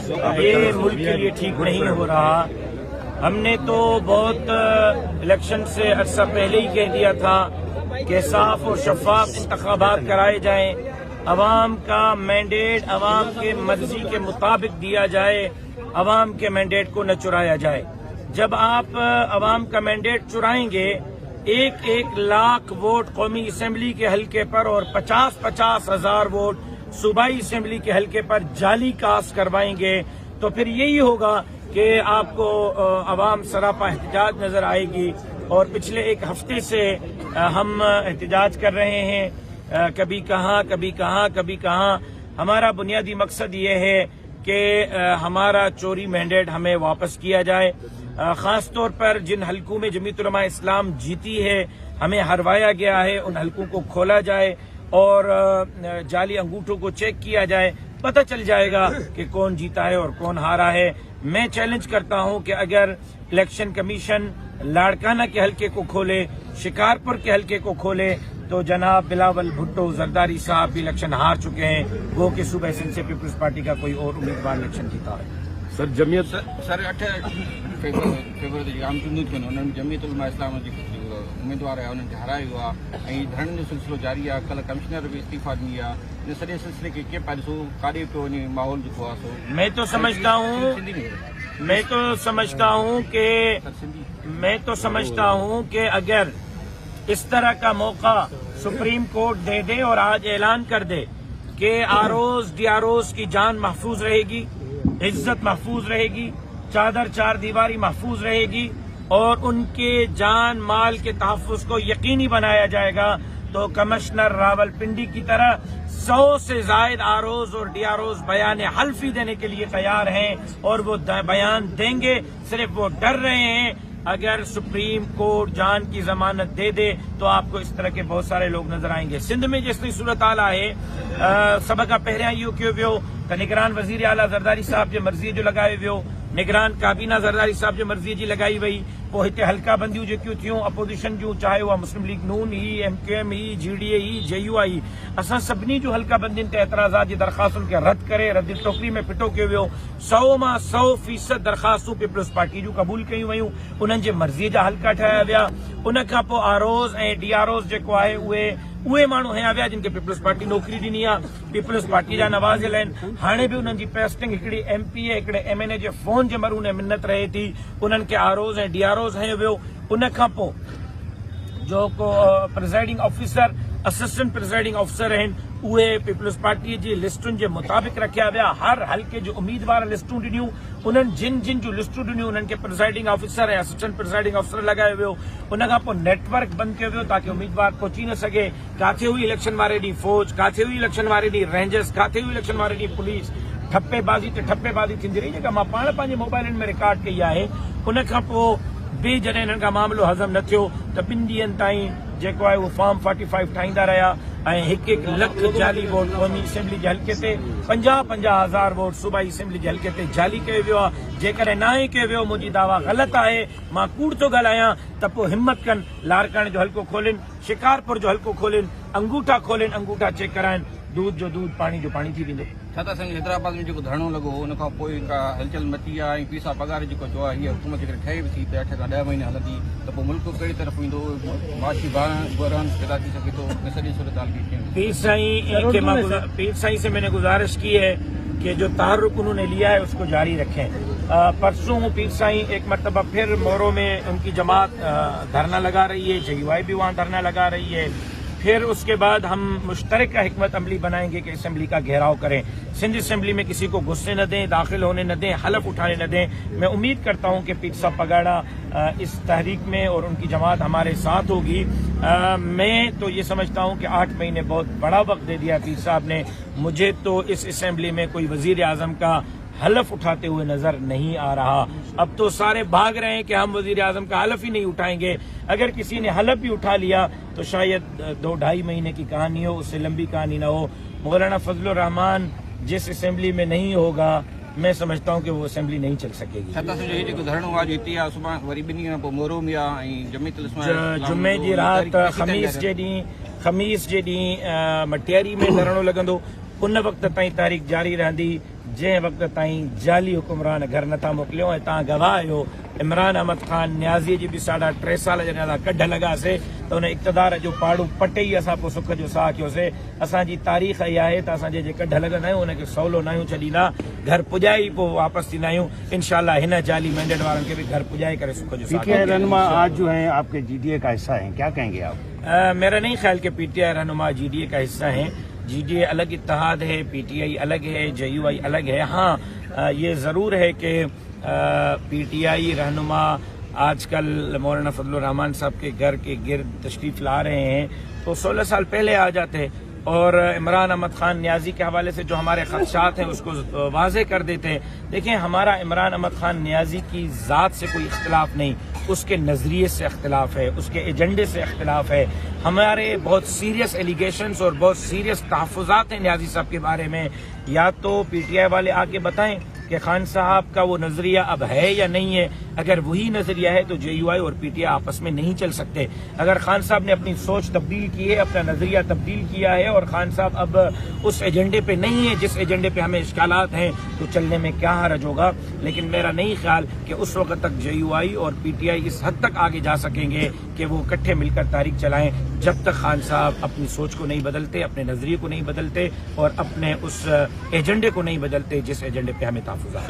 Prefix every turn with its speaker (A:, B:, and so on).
A: یہ ملک کے لیے ٹھیک نہیں ہو رہا. ہم نے تو بہت الیکشن سے عرصہ پہلے ہی کہہ دیا تھا کہ صاف اور شفاف انتخابات کرائے جائیں, عوام کا مینڈیٹ عوام کے مرضی کے مطابق دیا جائے, عوام کے مینڈیٹ کو نہ چرایا جائے. جب آپ عوام کا مینڈیٹ چرائیں گے, 1 لاکھ ووٹ قومی اسمبلی کے حلقے پر اور 50 ہزار ووٹ صوبائی اسمبلی کے حلقے پر جعلی کاسٹ کروائیں گے, تو پھر یہی ہوگا کہ آپ کو عوام سراپا احتجاج نظر آئے گی. اور پچھلے 1 ہفتے سے ہم احتجاج کر رہے ہیں, کبھی کہاں. ہمارا بنیادی مقصد یہ ہے کہ ہمارا چوری مینڈیٹ ہمیں واپس کیا جائے. خاص طور پر جن حلقوں میں جمعیت علماء اسلام جیتی ہے, ہمیں ہروایا گیا ہے, ان حلقوں کو کھولا جائے اور جعلی انگوٹھوں کو چیک کیا جائے. پتہ چل جائے گا کہ کون جیتا ہے اور کون ہارا ہے. میں چیلنج کرتا ہوں کہ اگر الیکشن کمیشن لاڑکانہ کے حلقے کو کھولے, شکارپور کے حلقے کو کھولے, تو جناب بلاول بھٹو زرداری صاحب بھی الیکشن ہار چکے ہیں. وہ کہ صوبہ سندھ سے پیپلز پارٹی کا کوئی اور امیدوار الیکشن جیتا ہے.
B: سر جمعیت
C: 8 فیبرवरी ते आम चूंडूं थियूं आहिनि, उन्हनि जमीयत उलमा इस्लाम जी उम्मीदवार आहे उन्हनि खे हारायो आहे ऐं धरणे जो सिलसिलो जारी आहे. कल्ह कमिश्नर बि इस्तीफ़ा ॾिनी आहे. इन सॼे सिलसिले खे कीअं पाए ॾिसो, काॾे पियो वञे माहौल जेको आहे सो?
A: मैं तो समझता हूँ कि अगर इस तरह का मौका सुप्रीम कोर्ट दे दे और आज ऐलान कर दे कि आरओज़ डीआरओज़ की जान महफूज रहेगी, इज्जत महफूज रहेगी, चादर चार दीवारी महफूज रहेगी और उनके जान माल के तहफ़्फ़ुज़ को यकीनी बनाया जाएगा, तो कमिश्नर रावलपिंडी की तरह 100 से ज़ायद आरओज़ और डीआरओज़ बयान हल्फी देने के लिए तैयार हैं और वो बयान देंगे. सिर्फ वो डर रहे हैं. अगर सुप्रीम कोर्ट जान की जमानत दे दे तो आपको इस तरह के बहुत सारे लोग नजर आएंगे. सिंध में जेसि सूरत हाल आहे, सभ खां पहिरियां इहो कयो वियो त निगरान वज़ीर आला ज़रदारी साहब जे मर्ज़ीअ जो लॻायो वियो, निगरान काबीना ज़रदारी साहब जे मर्ज़ीअ जी लॻाई वई. पोइ हिते हल्का बंदियूं जेकियूं थियूं अपोजिशन जूं, चाहे उहा मुस्लिम लीग नून ही, MQM ही, GDA ही, JUI ही, असां सभिनी जूं हल्का बंदियुनि ते एतिराज़ात जी दरख़्वास्तुनि खे रद्द करे रद्द टोकरी में फिटो कयो वियो. 100 मां 100% दरख़्वास्तूं पीपल्स पार्टी जूं क़बूल कयूं वयूं, उन्हनि जे मर्ज़ीअ जा हल्का ठाहिया विया. उन खां पोइ आरओज़ ऐं DROज़ जेको आहे उहे माण्हू हया विया जिन खे पीपल्स पार्टी नौकरी ॾिनी आहे, पीपल्स पार्टी जा नवाज़ियल आहिनि. हाणे बि उन्हनि जी पेस्टिंग हिकिड़ी MPA हिकिड़े MNA जे फ़ोन जे मरूने मिन्नत रहे थी, उन्हनि खे आरओज़ ऐं DROज़ हयो वियो. उन खां पोइ जो को प्रिज़ाइडिंग ऑफिसर, असिस्टेंट प्रिज़ाइडिंग ऑफिसर आहिनि, उहे पीपल्स पार्टीअ जी लिस्टुनि जे मुताबिक़ रखिया विया. हर हल्के जो उम्मीदवार लिस्टूं ॾिनियूं, उन्हनि जिन जूं लिस्टूं ॾिनियूं उन्हनि खे प्रिज़ाइडिंग ऑफिसर ऐं असिस्टेंट प्रिज़ाइडिंग ऑफिसर लॻायो वियो. उन खां पोइ नेटवर्क बंदि कयो वियो ताकी उम्मीदवार पहुची न सघे. किथे हुई इलेक्शन वारे ॾींहुं फौज, किथे हुई इलेक्शन वारे ॾींहुं रेंजर्स, किथे हुई इलेक्शन वारे ॾींहुं पुलिस. ठप्पेबाज़ी ते ठप्पेबाज़ी थींदी रही, जेका मां पाण पंहिंजे मोबाइलनि में रिकॉर्ड कई आहे. उन खां पोइ बि जॾहिं हिननि खां मामिलो हज़म न थियो त 2 ॾींहंनि ताईं जेको आहे उहो फॉर्म 45 ठाहींदा रहिया ऐं 1 लख जाली वोट क़ौमी असेंबली जे हल्के ते, 50 हज़ार वोट सूबाई असेंबली जे हल्के ते जाली कयो वियो आहे. जेकॾहिं न ई कयो वियो, मुंहिंजी दावा ग़लति आहे, मां कूड़ थो ॻाल्हायां, त पोइ हिम्मत कनि, लाड़काणे जो हल्को खोलिन, शिकारपुर जो हल्को खोलिन, अंगूठा खोलिन, अंगूठा चेक कराइनि, दूध जो दूध, पानी जो पानी थी वेंदो.
C: छा था सम्झो हैदराबाद में जेको धरणो लॻो उन खां पोइ का हलचल मची आहे ऐं फीसा पघार जेको चयो आहे हीअ हुकूमत जेकॾहिं ठहे बि थी त 8 खां 10 महीने हलंदी त पोइ मुल्क कहिड़ी तरफ़ ईंदो, माशी बहरान पैदा थी सघे थो. सॼी सूरत हाल
A: पीर साईं से मैंने गुजारिश की है कि जो तहर्रुक उन्होंने लिया है उसको जारी रखें. परसों पीर साईं एक मरतबा फिर मोरो में उनकी जमात धरना लगा रही है, JUI भी वहाँ धरना लगा रही है. फिर उसके बाद हम मुश्तरक हिकमत अमली बनाएंगे कि असम्बली का घेराव करें, सिंध असम्बली में किसी को घुसने न दें, दाखिल होने न दें, हलफ उठाने न दें. मैं उम्मीद करता हूं कि पीर साहब पगाड़ा इस तहरीक में और उनकी जमात हमारे साथ होगी. मैं तो ये समझता हूं कि 8 महीने बहुत बड़ा वक्त दे दिया पीर साहब ने. मुझे तो इस असम्बली में कोई वजीर आजम का हलफ उठाते हुए नजर नहीं आ रहा. अब तो सारे भाग रहे हैं कि हम वजीर आजम का हलफ ही नहीं उठाएंगे. अगर किसी ने हलफ भी उठा लिया तो शायद 2-2.5 महीने की कहानी हो, उससे लंबी कहानी ना हो. मौलाना फजलुर रहमान जिस असेंबली में नहीं होगा, मैं समझता हूँ कि वो असेंबली नहीं चल सकेगी. जुमे जी रात ख़मीस जे ॾींहुं मटियारी में धरणो लॻंदो. उन वक़्त ताईं तारीख़ जारी रहंदी जंहिं वक़्त ताईं जाली हुकुमरान घर नथा मोकिलियो। ऐं तव्हां गवाह आहियो इमरान अहमद खान न्याज़ी जी बि 3.5 साल जॾहिं असां कढ लॻासीं त उन इक़्तिदार जो पाड़ू पटे ई असां पोइ सुख जो साह कयोसीं। असांजी तारीख़ इहा आहे त असां जे कढ लॻंदा आहियूं उनखे सवलो न आहियूं छॾींदा, घर पुॼाए ई पोइ वापसि थींदा आहियूं। इंशाअल्लाह हिन जाली मैंडेट वारनि खे बि घर पुॼाए करे सुख जो साह
B: पीटीआई रहनुमा आज जो है आपके जीडीए का हिस्सा हैं, क्या कहेंगे आप?
A: मेरा नहीं ख्याल कि पीटीआई रहनुमा जीडीए का हिस्सा हैं। जीडीए अलग इत्तेहाद है, पीटीआई अलग है, जेयूआई अलग है। हाँ, ये ज़रूर है कि पीटीआई रहनुमा आजकल मौलाना फजलुर रहमान साहब के घर के गिर्द तशरीफ ला रहे हैं, तो 16 साल पहले आ जाते और इमरान अहमद खान न्याज़ी के हवाले से जो हमारे खदशात हैं उसको वाज़े कर देते हैं। देखिए, हमारा इमरान अहमद खान न्याज़ी की ज़ात से कोई इख्तिलाफ नहीं, उसके नज़रिए से इख्तिलाफ है, उसके एजेंडे से इख्तिलाफ है। हमारे बहुत सीरियस एलिगेशंस और बहुत सीरियस तहफ़्फ़ुज़ात हैं न्याज़ी साहब के बारे में। या तो पीटीआई वाले आके बताएं कि खान साहब का वो नज़रिया अब है या नहीं है। अगर वही नज़रिया है तो जेयूआई और पीटीआई आपस में नहीं चल सकते। अगर खान साहब ने अपनी सोच तब्दील की है, अपना नज़रिया तब्दील किया है और खान साहब अब उस एजेंडे पे नहीं है जिस एजेंडे पे हमें इश्कालात हैं, तो चलने में क्या हर्ज होगा। लेकिन मेरा नहीं ख्याल कि उस वक्त तक जेयूआई और पीटीआई इस हद तक आगे जा सकेंगे कि वो इकट्ठे मिलकर तारीख चलाएं जब तक खान साहब अपनी सोच को नहीं बदलते, अपने नज़रिए को नहीं बदलते और अपने उस एजेंडे को नहीं बदलते जिस एजेंडे पे हमें तहफ़्फ़ुज़ है।